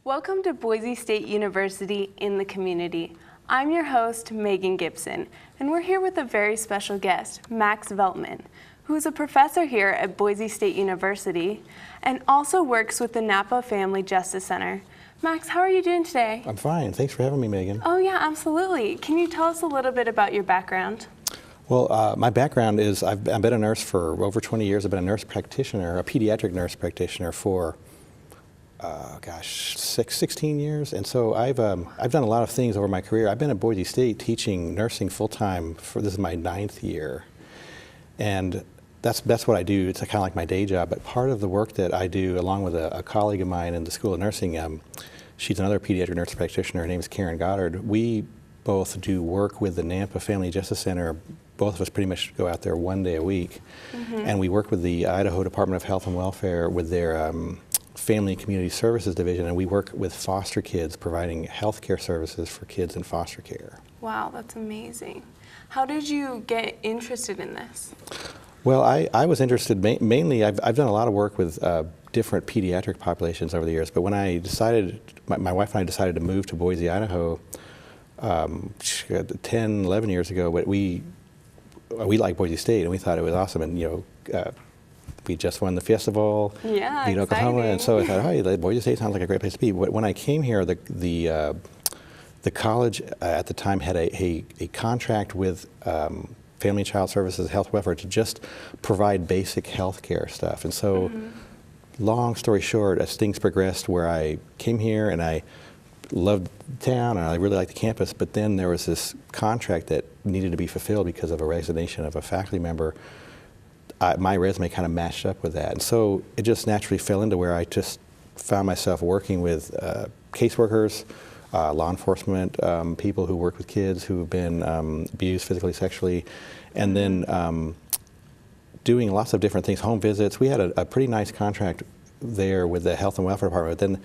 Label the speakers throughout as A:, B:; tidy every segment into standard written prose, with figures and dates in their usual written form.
A: Welcome to Boise State University in the Community. I'm your host, Megan Gibson, and we're here with a very special guest, Max Veltman, who is a professor here at Boise State University and also works with the Napa Valley Justice Center. Max, how are you doing today?
B: I'm fine. Thanks for having me, Megan.
A: Oh yeah, absolutely. Can you tell us a little bit about your background?
B: Well, my background is I've been a nurse for over 20 years. I've been a nurse practitioner, a pediatric nurse practitioner for 16 years, and so I've done a lot of things over my career. I've been at Boise State teaching nursing full-time this is my 9th year, and that's what I do. It's kind of like my day job, but part of the work that I do, along with a colleague of mine in the School of Nursing, she's another pediatric nurse practitioner, her name is Karen Goddard. We both do work with the Napa Valley Justice Center. Both of us pretty much go out there one day a week, and we work with the Idaho Department of Health and Welfare with their Family and Community Services Division, and we work with foster kids providing health care services for kids in foster care.
A: Wow, that's amazing. How did you get interested in this?
B: Well, I was interested mainly, I've done a lot of work with different pediatric populations over the years, but when I decided, my wife and I decided to move to Boise, Idaho 10, 11 years ago, but we like Boise State and we thought it was awesome, and we just won the festival, beat Oklahoma, and so I thought, hey, Boise State sounds like a great place to be. When I came here, the college at the time had a contract with Family and Child Services, Health Welfare to just provide basic health care stuff. And so, long story short, as things progressed, where I came here and I loved the town and I really liked the campus, but then there was this contract that needed to be fulfilled because of a resignation of a faculty member. My resume kind of matched up with that, and so it just naturally fell into where I just found myself working with caseworkers, law enforcement, people who work with kids who have been abused physically, sexually, and then doing lots of different things, home visits. We had a pretty nice contract there with the Health and Welfare Department, but then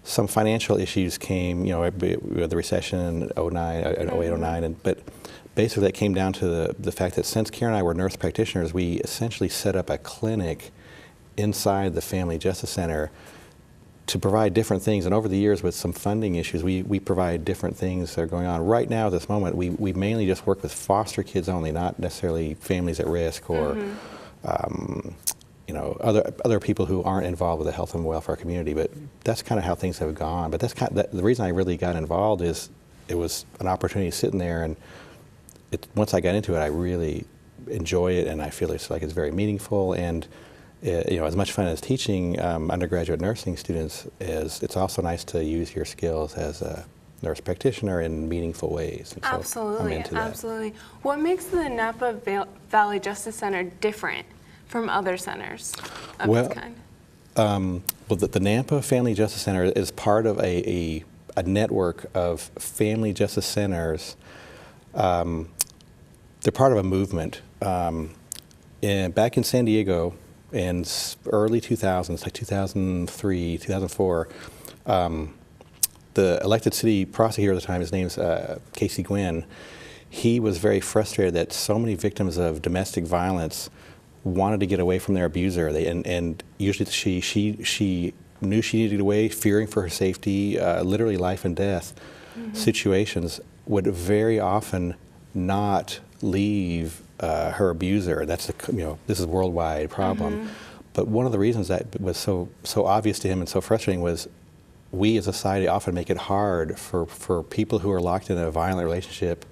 B: some financial issues came, the recession in 08, 09, but basically that came down to the fact that since Karen and I were nurse practitioners, we essentially set up a clinic inside the Family Justice Center to provide different things. And over the years, with some funding issues, we provide different things that are going on. Right now, at this moment, we mainly just work with foster kids only, not necessarily families at risk or other people who aren't involved with the health and welfare community. But that's kind of how things have gone. But that's the reason I really got involved is it was an opportunity sitting there, and once I got into it, I really enjoy it, and I feel it's very meaningful. And as much fun as teaching undergraduate nursing students is, it's also nice to use your skills as a nurse practitioner in meaningful ways. And so
A: absolutely,
B: I'm into that.
A: Absolutely. What makes the Napa Valley Justice Center different from other centers of its kind?
B: Well, the Napa Valley Justice Center is part of a network of family justice centers. They're part of a movement. Back in San Diego in early 2000s, like 2003, 2004, the elected city prosecutor at the time, his name's Casey Gwynn, he was very frustrated that so many victims of domestic violence wanted to get away from their abuser, and usually she knew she needed to get away, fearing for her safety, literally life and death situations, would very often not leave her abuser. That's this is a worldwide problem. But one of the reasons that was so obvious to him and so frustrating was we as a society often make it hard for people who are locked in a violent relationship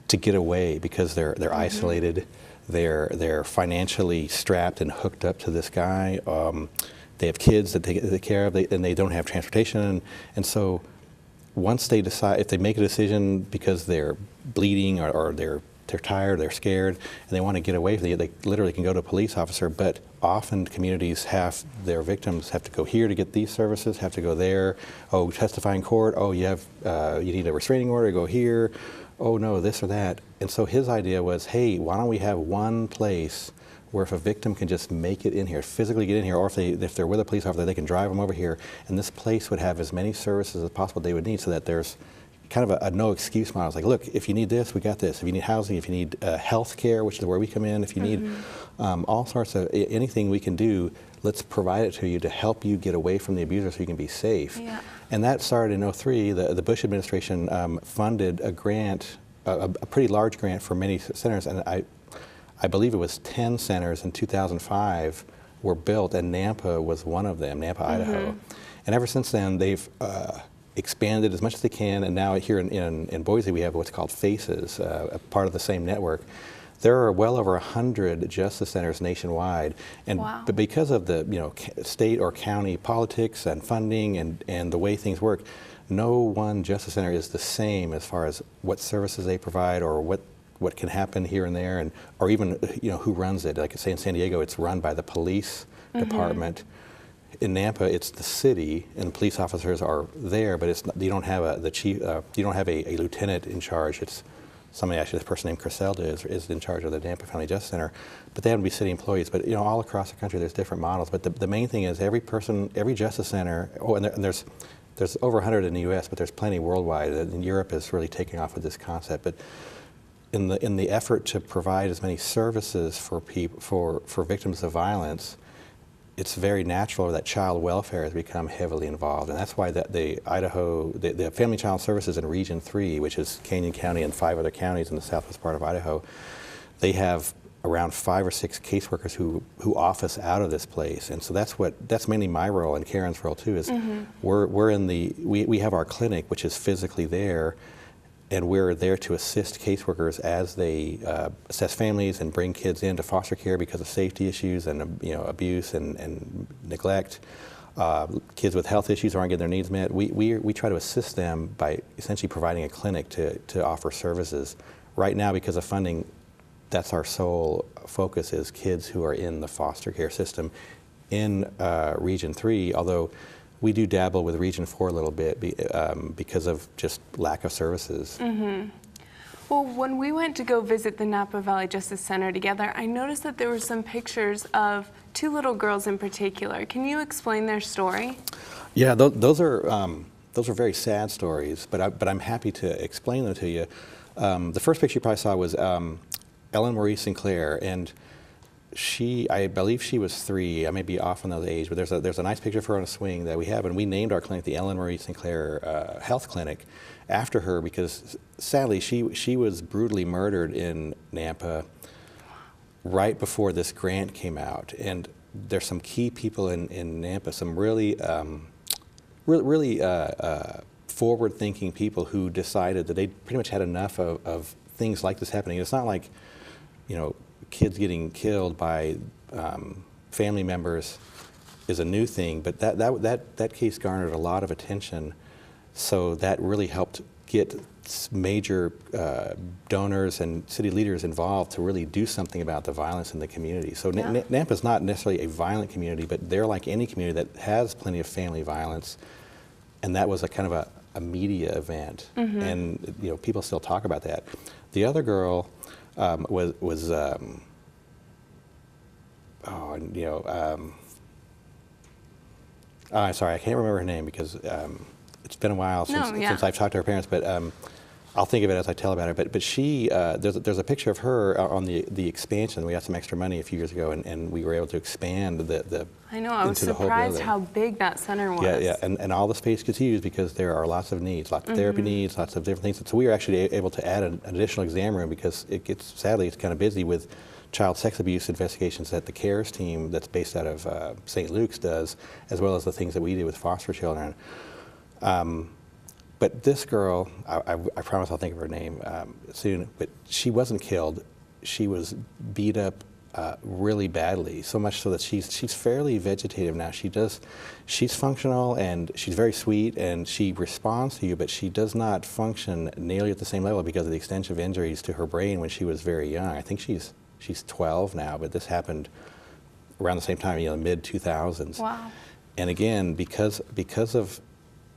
B: to get away because they're isolated, they're financially strapped and hooked up to this guy. They have kids that they take care of, and they don't have transportation, and so once they decide, if they make a decision because they're bleeding or they're tired, they're scared, and they want to get away from it, they literally can go to a police officer. But often communities have their victims have to go here to get these services, have to go there. Oh, testify in court. Oh, you need a restraining order. Go here. Oh no, this or that. And so his idea was, hey, why don't we have one place where if a victim can just make it in here, physically get in here, or if they're with a police officer, they can drive them over here, and this place would have as many services as possible they would need, so that there's kind of a no excuse model. It's like, look, if you need this, we got this. If you need housing, if you need health care, which is where we come in, if you need all sorts of anything we can do, let's provide it to you to help you get away from the abuser so you can be safe.
A: Yeah.
B: And that started in '03. The Bush administration funded a grant, a pretty large grant for many centers, and I believe it was 10 centers in 2005 were built, and Napa was one of them, Napa, Idaho. And ever since then, they've expanded as much as they can, and now here in Boise we have what's called FACES, a part of the same network. There are well over 100 justice centers nationwide, and but because of the state or county politics and funding and the way things work, no one justice center is the same as far as what services they provide or what can happen here and there, and or even who runs it. Like I say in San Diego, it's run by the police department. In Napa, it's the city, and police officers are there, but it's not, you don't have the chief. You don't have a lieutenant in charge. It's somebody, actually, this person named Criselda is in charge of the Napa Valley Justice Center, but they happen to be city employees. But all across the country, there's different models. But the main thing is every justice center. Oh, and there's over 100 in the U.S., but there's plenty worldwide. And Europe is really taking off with this concept. But in the effort to provide as many services for people for victims of violence, it's very natural that child welfare has become heavily involved, and that's why the Family Child Services in Region 3, which is Canyon County and 5 other counties in the southwest part of Idaho, they have around 5 or 6 caseworkers who office out of this place, and so that's mainly my role and Karen's role too. Is we have our clinic, which is physically there. And we're there to assist caseworkers as they assess families and bring kids into foster care because of safety issues and abuse and neglect. Kids with health issues aren't getting their needs met. We try to assist them by essentially providing a clinic to offer services. Right now, because of funding, that's our sole focus is kids who are in the foster care system in Region 3, although we do dabble with Region 4 a little bit because of just lack of services.
A: Well, when we went to go visit the Napa Valley Justice Center together, I noticed that there were some pictures of 2 little girls in particular. Can you explain their story?
B: Yeah, those are very sad stories, but I'm happy to explain them to you. The first picture you probably saw was Eleanor Sinclair, and I believe she was 3. I may be off on those age, but there's a nice picture of her on a swing that we have, and we named our clinic the Eleanor Sinclair Health Clinic after her because sadly she was brutally murdered in Napa right before this grant came out. And there's some key people in Napa, some really forward-thinking people who decided that they pretty much had enough of things like this happening. It's not like kids getting killed by family members is a new thing, but that case garnered a lot of attention, so that really helped get major donors and city leaders involved to really do something about the violence in the community. So Napa's not necessarily a violent community, but they're like any community that has plenty of family violence, and that was a kind of a media event, and people still talk about that. The other girl was I'm sorry, I can't remember her name because it's been a while since I've talked to her parents, but I'll think of it as I tell about her. But she, there's a picture of her on the expansion. We got some extra money a few years ago, and we were able to expand the
A: I know, I was surprised how big that center was.
B: Yeah, and all the space gets used because there are lots of needs, lots of therapy needs, lots of different things. So we were actually able to add an additional exam room because sadly, it's kind of busy with child sex abuse investigations that the CARES team that's based out of St. Luke's does, as well as the things that we do with foster children. But this girl, I promise I'll think of her name soon, but she wasn't killed. She was beat up really badly, so much so that she's fairly vegetative now. She's functional and she's very sweet and she responds to you, but she does not function nearly at the same level because of the extensive injuries to her brain when she was very young. I think she's 12 now, but this happened around the same time, mid 2000s. Wow. And again, because of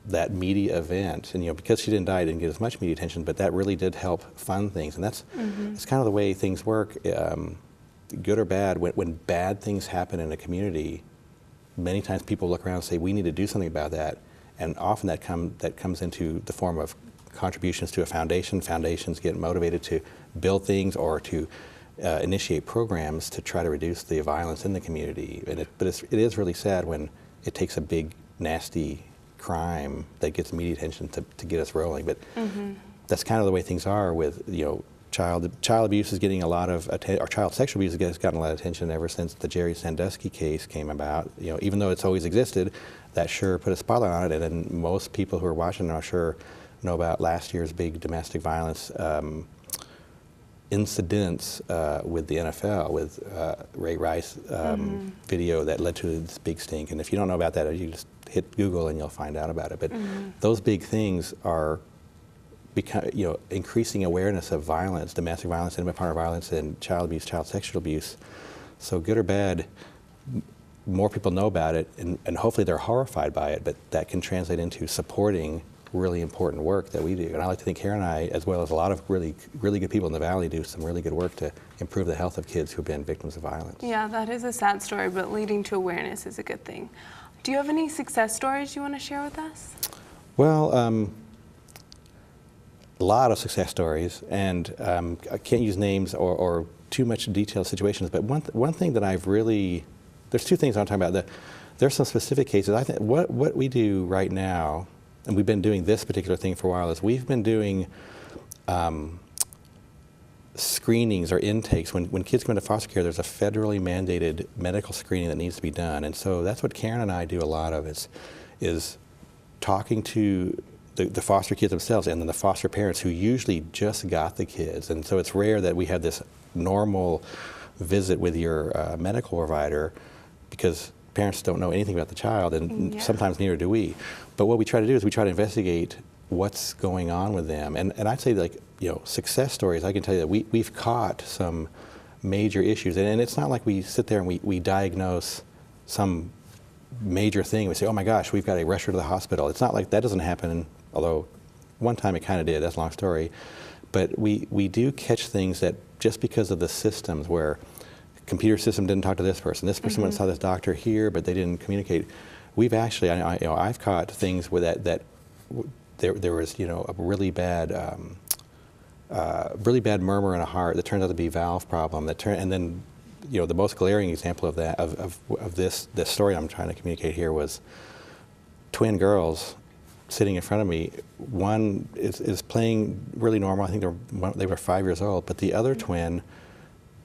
B: that media event, and because she didn't die, it didn't get as much media attention, but that really did help fund things, and that's kind of the way things work, good or bad. When bad things happen in a community, many times people look around and say, we need to do something about that, and often that comes into the form of contributions to a foundation. Foundations get motivated to build things or to initiate programs to try to reduce the violence in the community. But it is really sad when it takes a big, nasty crime that gets media attention to get us rolling. But that's kind of the way things are with, child abuse is getting a lot of attention, or child sexual abuse has gotten a lot of attention ever since the Jerry Sandusky case came about. Even though it's always existed, that sure put a spotlight on it. And then most people who are watching, I'm sure, know about last year's big domestic violence incidents with the NFL, with Ray Rice video that led to this big stink. And if you don't know about that, you just hit Google and you'll find out about it. But those big things are increasing awareness of violence, domestic violence, intimate partner violence, and child abuse, child sexual abuse. So good or bad, more people know about it, and hopefully they're horrified by it, but that can translate into supporting really important work that we do. And I like to think Karen and I, as well as a lot of really good people in the Valley, do some really good work to improve the health of kids who've been victims of violence.
A: Yeah, that is a sad story, but leading to awareness is a good thing. Do you have any success stories you want to share with us?
B: Well, a lot of success stories, and I can't use names or too much detailed situations, but one thing that I've really, there's two things I'm talking about. There's some specific cases. I think what we do right now, and we've been doing this particular thing for a while, is we've been doing screenings or intakes. When kids go into foster care, there's a federally mandated medical screening that needs to be done. And so that's what Karen and I do a lot of, is talking to the foster kids themselves and then the foster parents who usually just got the kids. And so it's rare that we have this normal visit with your medical provider, because parents don't know anything about the child, and sometimes neither do we. But what we try to do is we try to investigate what's going on with them. And I'd say, like, success stories, I can tell you that we've caught some major issues. And it's not like we sit there and we diagnose some major thing. We say, oh my gosh, we've got to rush her to the hospital. It's not like that doesn't happen, although one time it kind of did. That's a long story. But we do catch things that just because of the systems where computer system didn't talk to this person went and saw this doctor here, but they didn't communicate. We've actually, I've caught things with that there was, a really bad murmur in a heart that turned out to be a valve problem. And then, the most glaring example of that, of this story I'm trying to communicate here, was twin girls sitting in front of me. One is playing really normal. I think they were 5 years old, but the other twin,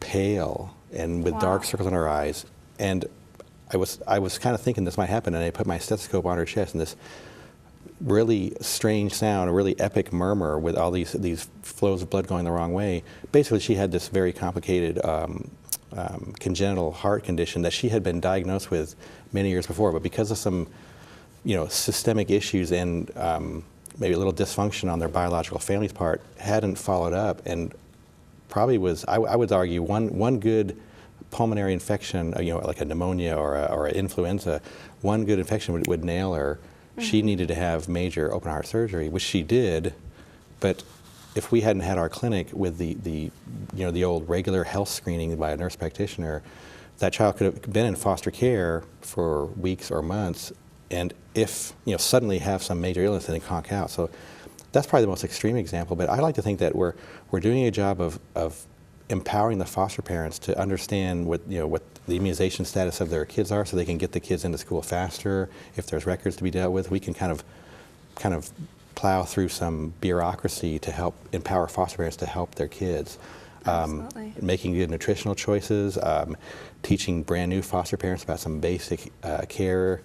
B: pale and with dark circles in her eyes. And I was kind of thinking this might happen, and I put my stethoscope on her chest, and this really strange sound, a really epic murmur with all these flows of blood going the wrong way. Basically, she had this very complicated congenital heart condition that she had been diagnosed with many years before, but because of some systemic issues and maybe a little dysfunction on their biological family's part, hadn't followed up, and probably was, I would argue, one good pulmonary infection, like a pneumonia or an influenza, one good infection would nail her. She needed to have major open heart surgery, which she did, but if we hadn't had our clinic with the old regular health screening by a nurse practitioner, that child could have been in foster care for weeks or months, and if suddenly have some major illness and then conk out. So that's probably the most extreme example. But I like to think that we're doing a job of empowering the foster parents to understand what the immunization status of their kids are, so they can get the kids into school faster. If there's records to be dealt with, we can kind of plow through some bureaucracy to help empower foster parents to help their kids. Making good nutritional choices, teaching brand new foster parents about some basic care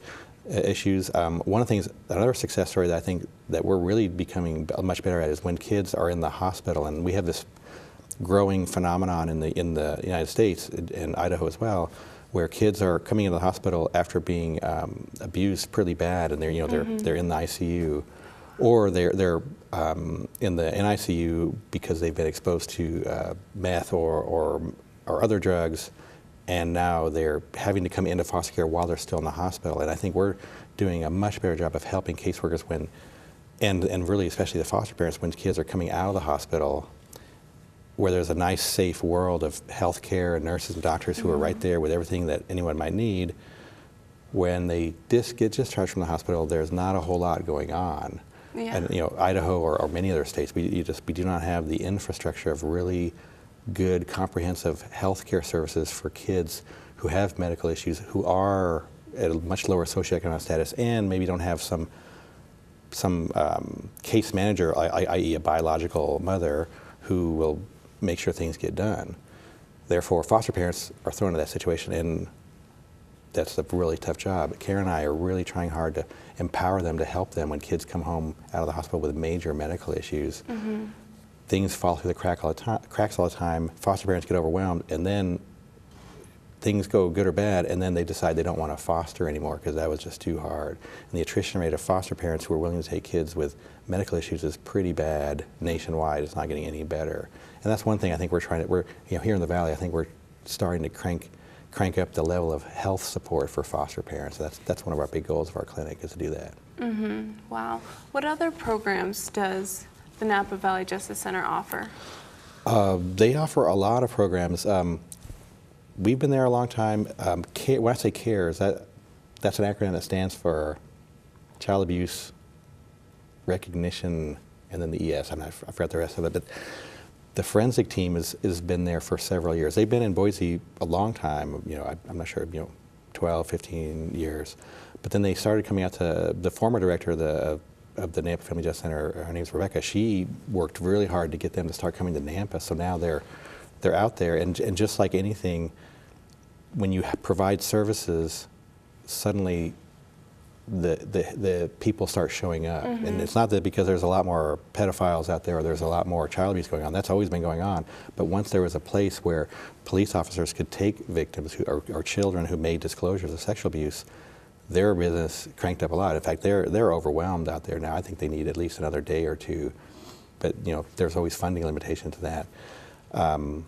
B: issues. One of the things, another success story that I think that we're really becoming much better at, is when kids are in the hospital, and we have this growing phenomenon in the United States, in Idaho as well, where kids are coming into the hospital after being abused pretty bad, and they're in the ICU, or they're in the NICU because they've been exposed to meth or other drugs, and now they're having to come into foster care while they're still in the hospital. And I think we're doing a much better job of helping caseworkers and really especially the foster parents, when kids are coming out of the hospital, where there's a nice, safe world of health care and nurses and doctors who are right there with everything that anyone might need. When they get discharged from the hospital, there's not a whole lot going on. And Idaho or many other states, we do not have the infrastructure of really good, comprehensive health care services for kids who have medical issues, who are at a much lower socioeconomic status, and maybe don't have some case manager, i.e. a biological mother, who will make sure things get done. Therefore, foster parents are thrown into that situation, and that's a really tough job. Karen and I are really trying hard to empower them, to help them when kids come home out of the hospital with major medical issues. Things fall through the cracks all the time. Foster parents get overwhelmed, and then things go good or bad, and then they decide they don't want to foster anymore because that was just too hard. And the attrition rate of foster parents who are willing to take kids with medical issues is pretty bad nationwide. It's not getting any better. And that's one thing I think we're here in the Valley, I think we're starting to crank up the level of health support for foster parents. That's one of our big goals of our clinic, is to do that.
A: Wow. What other programs does the Napa Valley Justice Center offer?
B: They offer a lot of programs. We've been there a long time. When I say CARES, that's an acronym that stands for Child Abuse Recognition, and then the ES. I forgot the rest of it. But the forensic team has been there for several years. They've been in Boise a long time. I'm not sure, 12, 15 years. But then they started coming out to the former director of the Napa Family Justice Center. Her name's Rebecca. She worked really hard to get them to start coming to Nampa. So now they're out there, and just like anything, when you provide services, suddenly the people start showing up. And it's not that because there's a lot more pedophiles out there or there's a lot more child abuse going on. That's always been going on. But once there was a place where police officers could take victims or children who made disclosures of sexual abuse, their business cranked up a lot. In fact, they're overwhelmed out there now. I think they need at least another day or two. But there's always funding limitation to that. And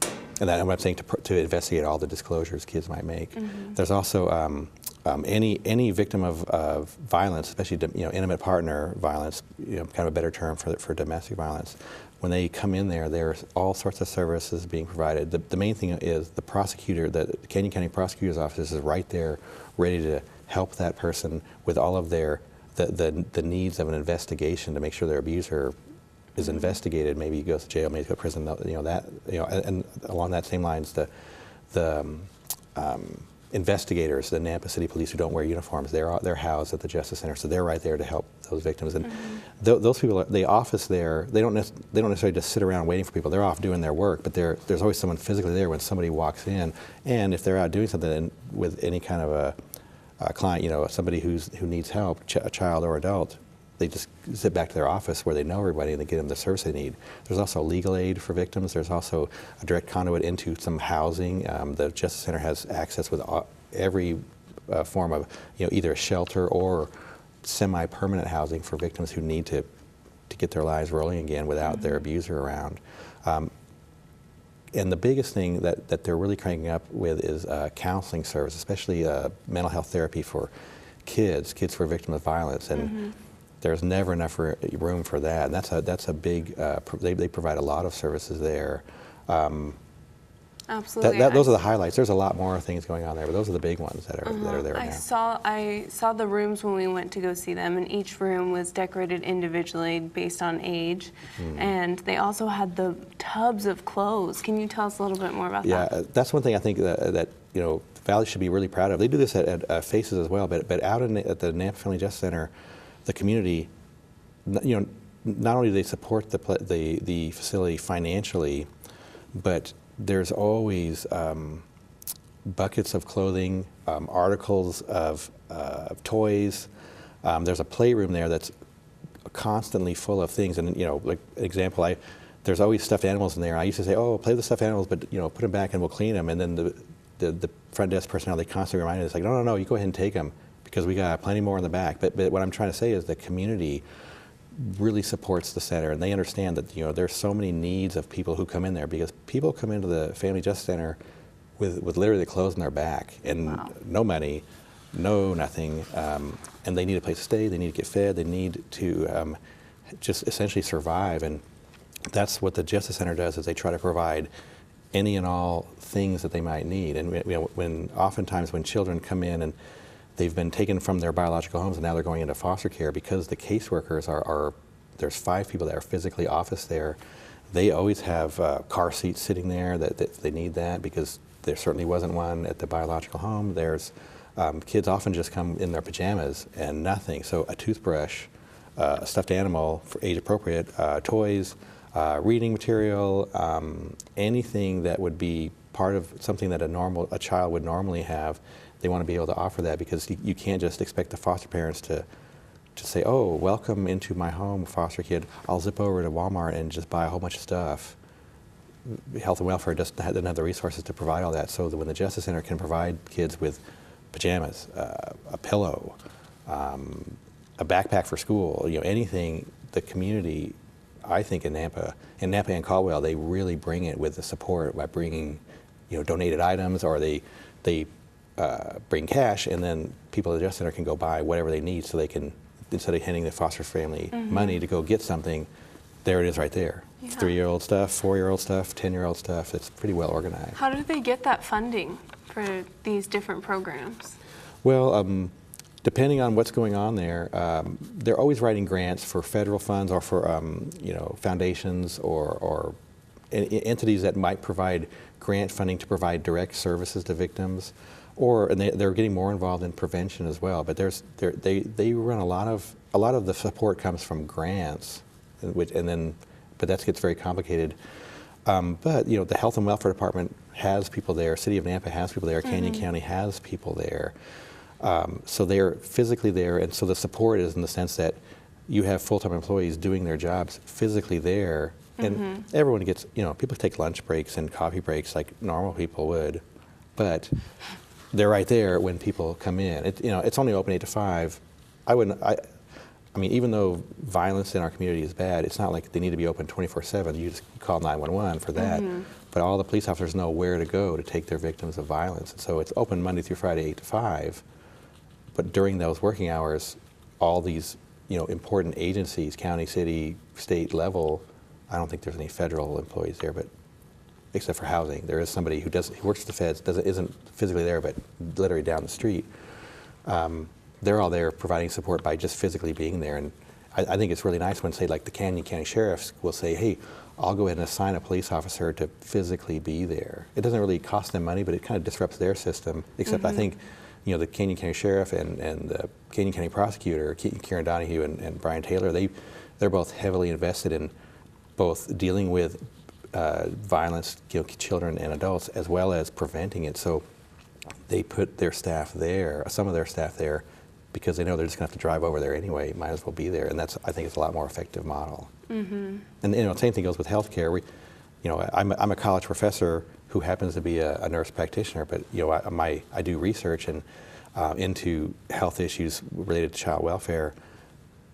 B: that I'm saying to investigate all the disclosures kids might make. There's also any victim of violence, especially intimate partner violence, kind of a better term for domestic violence. When they come in there's all sorts of services being provided. The main thing is the prosecutor, the Canyon County Prosecutor's Office is right there, ready to help that person with all of the needs of an investigation to make sure their abuser is investigated. Maybe he goes to jail, maybe he goes to prison. And along that same lines, the investigators, the Napa City Police who don't wear uniforms, they're housed at the Justice Center, so they're right there to help those victims. And those people, the office there, they don't necessarily just sit around waiting for people. They're off doing their work, but there's always someone physically there when somebody walks in. And if they're out doing something with any kind of a client, somebody who needs help, a child or adult, they just sit back to their office where they know everybody and they get them the service they need. There's also legal aid for victims. There's also a direct conduit into some housing. The Justice Center has access with every form of either a shelter or semi-permanent housing for victims who need to get their lives rolling again without their abuser around. And the biggest thing that they're really cranking up with is counseling service, especially mental health therapy for kids who are victims of violence. And there's never enough room for that. And that's a big, they provide a lot of services there.
A: Absolutely.
B: Those are the highlights. There's a lot more things going on there, but those are the big ones that are there now.
A: I saw the rooms when we went to go see them, and each room was decorated individually based on age. And they also had the tubs of clothes. Can you tell us a little bit more about that?
B: Yeah, that's one thing I think that the Valley should be really proud of. They do this at Faces as well, but out at the Napa Family Justice Center, the community, not only do they support the facility financially, but there's always buckets of clothing, articles of toys. There's a playroom there that's constantly full of things. And like an example, there's always stuffed animals in there. I used to say, "Oh, play with the stuffed animals, but put them back and we'll clean them." And then the front desk personnel, they constantly remind us, like, "No, you go ahead and take them, because we got plenty more in the back." But what I'm trying to say is the community really supports the center, and they understand that there's so many needs of people who come in there, because people come into the Family Justice Center with literally the clothes on their back and no money, no nothing, and they need a place to stay, they need to get fed, they need to just essentially survive. And that's what the Justice Center does, is they try to provide any and all things that they might need. And oftentimes when children come in and they've been taken from their biological homes and now they're going into foster care, because the caseworkers are there's 5 people that are physically office there. They always have car seats sitting there that they need that, because there certainly wasn't one at the biological home. There's kids often just come in their pajamas and nothing. So a toothbrush, a stuffed animal for age appropriate, toys, reading material, anything that would be part of something that a child would normally have. They want to be able to offer that, because you can't just expect the foster parents to say, oh, welcome into my home, foster kid. I'll zip over to Walmart and just buy a whole bunch of stuff. Health and welfare doesn't have the resources to provide all that. So that when the Justice Center can provide kids with pajamas, a pillow, a backpack for school, anything, the community, I think in Napa and Caldwell, they really bring it with the support by bringing, donated items, or they bring cash, and then people at the Justice Center can go buy whatever they need, so they can, instead of handing the foster family money to go get something, there it is right there. Yeah. 3-year-old stuff, 4-year-old stuff, 10-year-old stuff. It's pretty well organized.
A: How do they get that funding for these different programs?
B: Well, depending on what's going on there, they're always writing grants for federal funds, or for foundations or entities that might provide grant funding to provide direct services to victims. And they're getting more involved in prevention as well. But they run a lot of the support comes from grants, but that gets very complicated. But the Health and Welfare Department has people there. City of Napa has people there. Canyon County has people there. So they're physically there, and so the support is in the sense that you have full-time employees doing their jobs physically there, and everyone gets, people take lunch breaks and coffee breaks like normal people would, but they're right there when people come in. It's only open 8 to 5. I mean, even though violence in our community is bad, it's not like they need to be open 24/7. You just call 911 for that. But all the police officers know where to go to take their victims of violence. And so it's open Monday through Friday, 8 to 5. But during those working hours, all these, important agencies, county, city, state level, I don't think there's any federal employees there, but except for housing. There is somebody who works for the feds, isn't physically there, but literally down the street. They're all there providing support by just physically being there. And I think it's really nice when, say, like the Canyon County Sheriffs will say, hey, I'll go ahead and assign a police officer to physically be there. It doesn't really cost them money, but it kind of disrupts their system, except I think, the Canyon County Sheriff and the Canyon County Prosecutor, Karen Donahue and Brian Taylor, they're both heavily invested in both dealing with violence, children and adults, as well as preventing it. So they put their staff there, some of their staff there, because they know they're just going to have to drive over there anyway. Might as well be there, and I think it's a lot more effective model. And same thing goes with healthcare. I'm a college professor who happens to be a nurse practitioner, but I do research into health issues related to child welfare.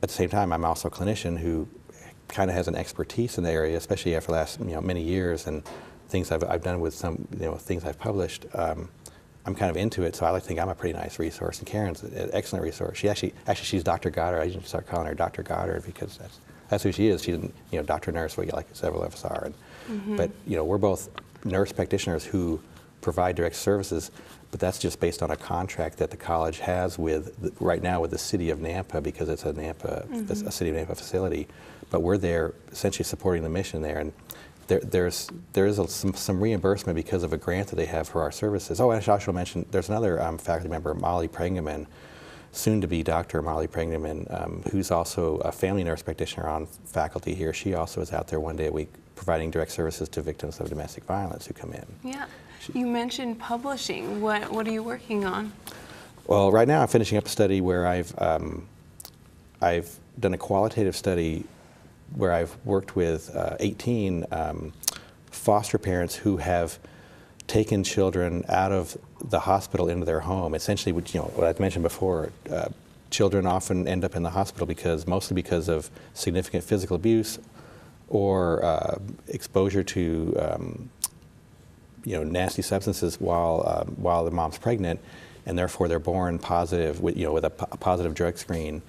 B: At the same time, I'm also a clinician who kind of has an expertise in the area, especially after the last many years and things I've done with some things I've published. I'm kind of into it, so I like to think I'm a pretty nice resource. And Karen's an excellent resource. She's Dr. Goddard. I usually start calling her Dr. Goddard because that's who she is. She's Dr. Nurse, like several of us are. But we're both nurse practitioners who provide direct services, but that's just based on a contract that the college has right now with the City of Napa, because it's a City of Napa facility. But we're there essentially supporting the mission there, and there is some reimbursement because of a grant that they have for our services. Oh, and I should also mention there's another faculty member, Molly Prengeman, soon to be Dr. Molly Prengeman, who's also a family nurse practitioner on faculty here. She also is out there one day a week providing direct services to victims of domestic violence who come in.
A: Yeah. You mentioned publishing. What are you working on?
B: Well, right now I'm finishing up a study where I've done a qualitative study where I've worked with 18 foster parents who have taken children out of the hospital into their home. Essentially, what I've mentioned before, children often end up in the hospital mostly because of significant physical abuse or exposure to nasty substances while the mom's pregnant, and therefore they're born positive with a positive drug screen.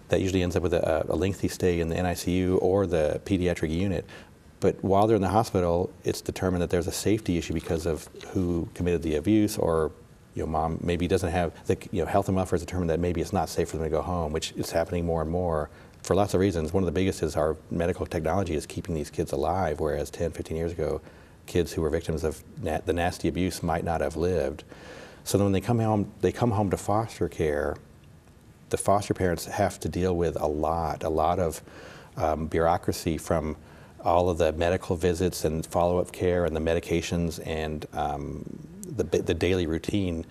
B: That usually ends up with a lengthy stay in the NICU or the pediatric unit. But while they're in the hospital, it's determined that there's a safety issue because of who committed the abuse, or mom maybe doesn't have the health and welfare has determined that maybe it's not safe for them to go home, which is happening more and more. for lots of reasons. One of the biggest is our medical technology is keeping these kids alive, whereas 10, 15 years ago, kids who were victims of the nasty abuse might not have lived. So then when they come home to foster care, the foster parents have to deal with a lot of bureaucracy, from all of the medical visits and follow-up care and the medications and the daily routine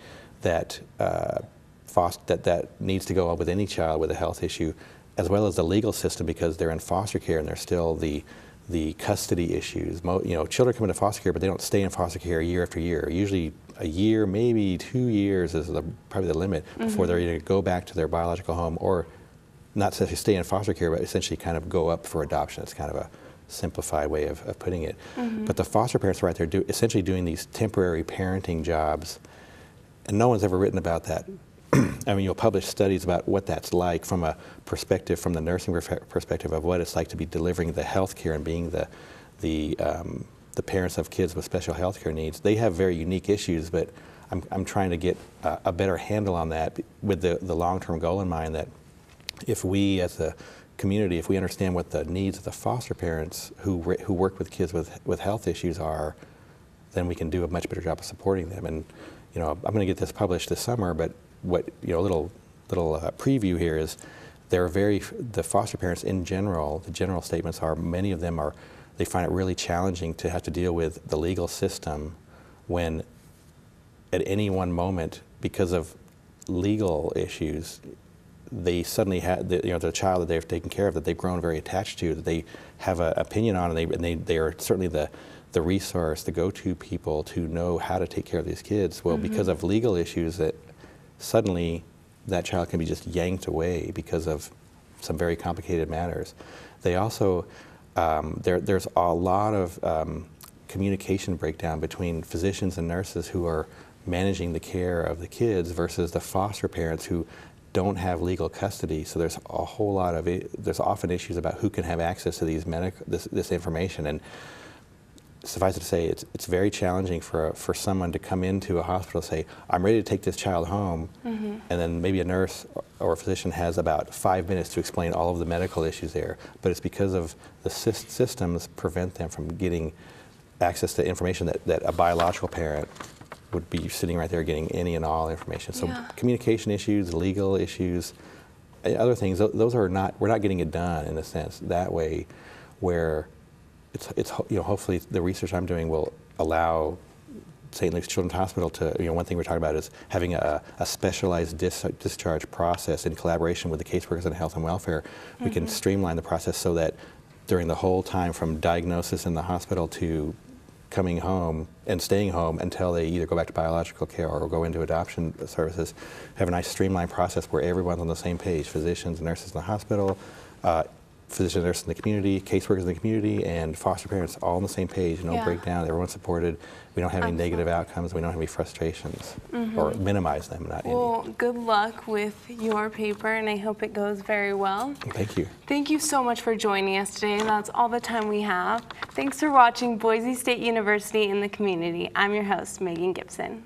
B: that that needs to go on with any child with a health issue, as well as the legal system, because they're in foster care and there's still the custody issues. Children come into foster care, but they don't stay in foster care year after year. Usually a year, maybe 2 years is probably the limit before they're either go back to their biological home or not essentially stay in foster care, but essentially kind of go up for adoption. It's kind of a simplified way of putting it. But the foster parents are right there essentially doing these temporary parenting jobs, and no one's ever written about that. I mean, you'll publish studies about what that's like from a perspective, from the nursing perspective of what it's like to be delivering the health care and being the parents of kids with special health care needs. They have very unique issues, but I'm trying to get a better handle on that with the long-term goal in mind, that if we as a community, if we understand what the needs of the foster parents who work with kids with health issues are, then we can do a much better job of supporting them. And I'm going to get this published this summer, but what a little preview here is the foster parents in general. The general statements are many of them they find it really challenging to have to deal with the legal system when at any one moment, because of legal issues, they suddenly have the child that they've taken care of, that they've grown very attached to, that they have an opinion on, and they are certainly the resource, the go-to people to know how to take care of these kids. Well, because of legal issues, that suddenly that child can be just yanked away because of some very complicated matters. They also, there's a lot of communication breakdown between physicians and nurses who are managing the care of the kids versus the foster parents who don't have legal custody. So there's a whole lot of there's often issues about who can have access to this information. And suffice it to say, it's very challenging for someone to come into a hospital and say, I'm ready to take this child home, and then maybe a nurse or a physician has about 5 minutes to explain all of the medical issues there. But it's because of the systems prevent them from getting access to information that a biological parent would be sitting right there getting any and all information. So communication issues, legal issues, other things, those are we're not getting it done in a sense that way, where it's hopefully the research I'm doing will allow St. Luke's Children's Hospital to, one thing we're talking about is having a specialized discharge process in collaboration with the caseworkers in health and welfare. We can streamline the process so that during the whole time from diagnosis in the hospital to coming home and staying home until they either go back to biological care or go into adoption services, have a nice streamlined process where everyone's on the same page, physicians, nurses in the hospital, physicians, nurses in the community, caseworkers in the community, and foster parents all on the same page, no breakdown, everyone's supported. We don't have any negative outcomes, we don't have any frustrations, or minimize them, not any.
A: Well, good luck with your paper, and I hope it goes very well.
B: Thank you.
A: Thank you so much for joining us today. That's all the time we have. Thanks for watching Boise State University in the Community. I'm your host, Megan Gibson.